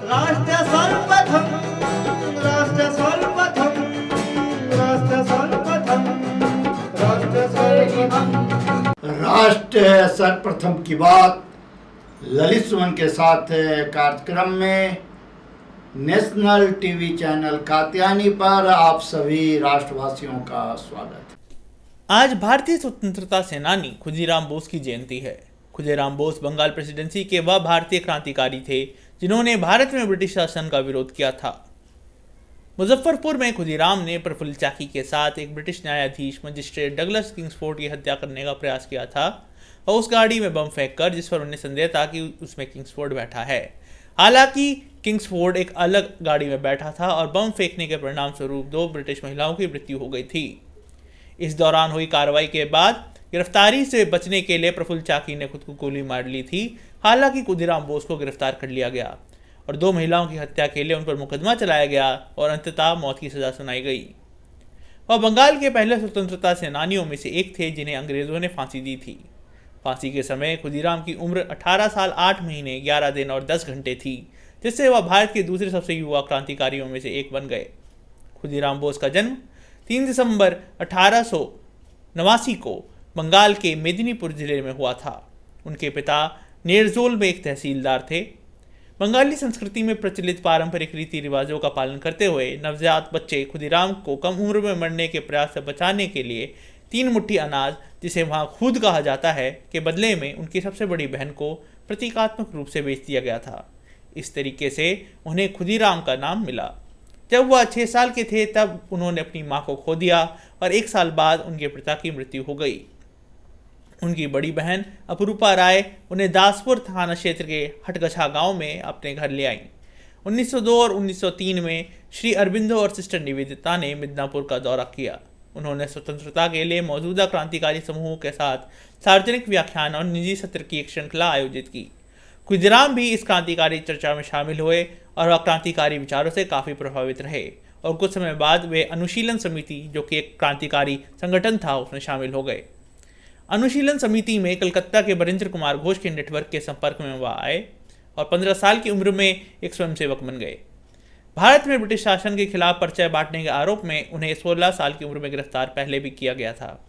राष्ट्र सर्वप्रथम, राष्ट्र सर्वप्रथम, राष्ट्र सर्वप्रथम, राष्ट्र सर्वप्रथम। राष्ट्र सर्वप्रथम की बात ललित सुमन के साथ कार्यक्रम में नेशनल टीवी चैनल कात्यायनी पर आप सभी राष्ट्रवासियों का स्वागत। आज भारतीय स्वतंत्रता सेनानी खुदीराम बोस की जयंती है। खुदीराम बोस बंगाल प्रेसिडेंसी के वह भारतीय क्रांतिकारी थे जिन्होंने भारत में ब्रिटिश शासन का विरोध किया था। मुजफ्फरपुर में खुदीराम ने प्रफुल्ल चाकी के साथ एक ब्रिटिश न्यायाधीश मजिस्ट्रेट डगलस किंग्सफोर्ड की हत्या करने का प्रयास किया था और उस गाड़ी में बम फेंककर, जिस पर उन्हें संदेह था कि उसमें किंग्सफोर्ड बैठा है। हालांकि किंग्सफोर्ड एक अलग गाड़ी में बैठा था और बम फेंकने के परिणाम स्वरूप 2 ब्रिटिश महिलाओं की मृत्यु हो गई थी। इस दौरान हुई कार्रवाई के बाद गिरफ्तारी से बचने के लिए प्रफुल्ल चाकी ने खुद को गोली मार ली थी। हालांकि खुदीराम बोस को गिरफ्तार कर लिया गया और 2 महिलाओं की हत्या के लिए उन पर मुकदमा चलाया गया और अंततः मौत की सजा सुनाई गई। वह बंगाल के पहले स्वतंत्रता सेनानियों में से एक थे जिन्हें अंग्रेजों ने फांसी दी थी। फांसी के समय खुदीराम की उम्र 18 साल 8 महीने 11 दिन और 10 घंटे थी, जिससे वह भारत के दूसरे सबसे युवा क्रांतिकारियों में से एक बन गए। खुदीराम बोस का जन्म 3 दिसंबर 1889 को बंगाल के मेदिनीपुर जिले में हुआ था। उनके पिता नेरजोल में एक तहसीलदार थे। बंगाली संस्कृति में प्रचलित पारंपरिक रीति रिवाजों का पालन करते हुए नवजात बच्चे खुदीराम को कम उम्र में मरने के प्रयास से बचाने के लिए 3 मुट्ठी अनाज, जिसे वहाँ खुद कहा जाता है, के बदले में उनकी सबसे बड़ी बहन को प्रतीकात्मक रूप से बेच दिया गया था। इस तरीके से उन्हें खुदीराम का नाम मिला। जब वह 6 साल के थे तब उन्होंने अपनी मां को खो दिया और 1 साल बाद उनके पिता की मृत्यु हो गई। उनकी बड़ी बहन अपरूपा राय उन्हें दासपुर थाना क्षेत्र के हटगछा गांव में अपने घर ले आई। 1902 और 1903 में श्री अरबिंदो और सिस्टर निवेदिता ने मिदनापुर का दौरा किया। उन्होंने स्वतंत्रता के लिए मौजूदा क्रांतिकारी समूहों के साथ सार्वजनिक व्याख्यान और निजी सत्र की एक श्रृंखला आयोजित की। खुदीराम भी इस क्रांतिकारी चर्चा में शामिल हुए और वह क्रांतिकारी विचारों से काफ़ी प्रभावित रहे और कुछ समय बाद वे अनुशीलन समिति, जो कि एक क्रांतिकारी संगठन था, उसमें शामिल हो गए। अनुशीलन समिति में कलकत्ता के बरिंद्र कुमार घोष के नेटवर्क के संपर्क में वह आए और 15 साल की उम्र में एक स्वयंसेवक बन गए। भारत में ब्रिटिश शासन के खिलाफ पर्चा बांटने के आरोप में उन्हें 16 साल की उम्र में गिरफ्तार पहले भी किया गया था।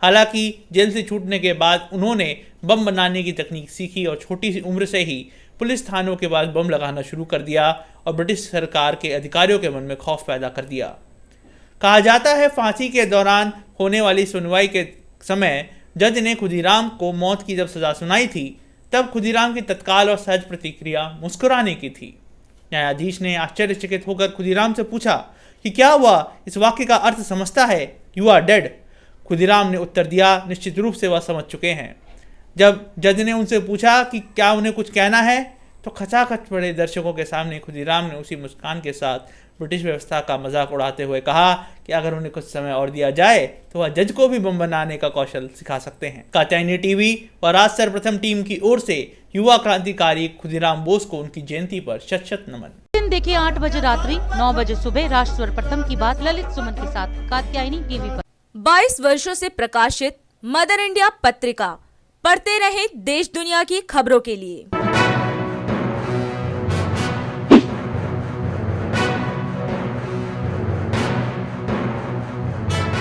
हालांकि जेल से छूटने के बाद उन्होंने बम बनाने की तकनीक सीखी और छोटी सी उम्र से ही पुलिस थानों के बाद बम लगाना शुरू कर दिया और ब्रिटिश सरकार के अधिकारियों के मन में खौफ पैदा कर दिया। कहा जाता है फांसी के दौरान होने वाली सुनवाई के समय जज ने खुदीराम को मौत की जब सजा सुनाई थी तब खुदीराम की तत्काल और सहज प्रतिक्रिया मुस्कुराने की थी। न्यायाधीश ने आश्चर्यचकित होकर खुदीराम से पूछा कि क्या वह इस वाक्य का अर्थ समझता है, यू आर डेड। खुदीराम ने उत्तर दिया, निश्चित रूप से वह समझ चुके हैं। जब जज ने उनसे पूछा कि क्या उन्हें कुछ कहना है तो खचाखच पड़े दर्शकों के सामने खुदीराम ने उसी मुस्कान के साथ ब्रिटिश व्यवस्था का मजाक उड़ाते हुए कहा कि अगर उन्हें कुछ समय और दिया जाए तो वह जज को भी बम बनाने का कौशल सिखा सकते हैं। कात्यायनी टीवी और आज सर्वप्रथम टीम की ओर से युवा क्रांतिकारी खुदीराम बोस को उनकी जयंती पर शत शत नमन। दिन देखिए 8 बजे रात्रि 9 बजे सुबह राष्ट्र सर्वप्रथम की बात ललित सुमन के साथ कात्यायनी टीवी पर। 22 वर्षों से प्रकाशित मदर इंडिया पत्रिका, पढ़ते रहे देश दुनिया की खबरों के लिए।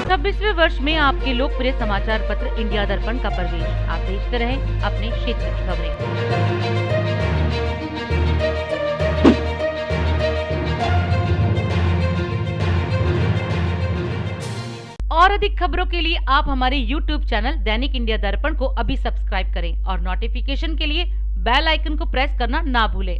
26वें वर्ष में आपके लोकप्रिय समाचार पत्र इंडिया दर्पण का प्रवेश। आप देखते रहे अपने क्षेत्र की खबरें। और अधिक खबरों के लिए आप हमारे YouTube चैनल दैनिक इंडिया दर्पण को अभी सब्सक्राइब करें और नोटिफिकेशन के लिए बेल आइकन को प्रेस करना ना भूलें।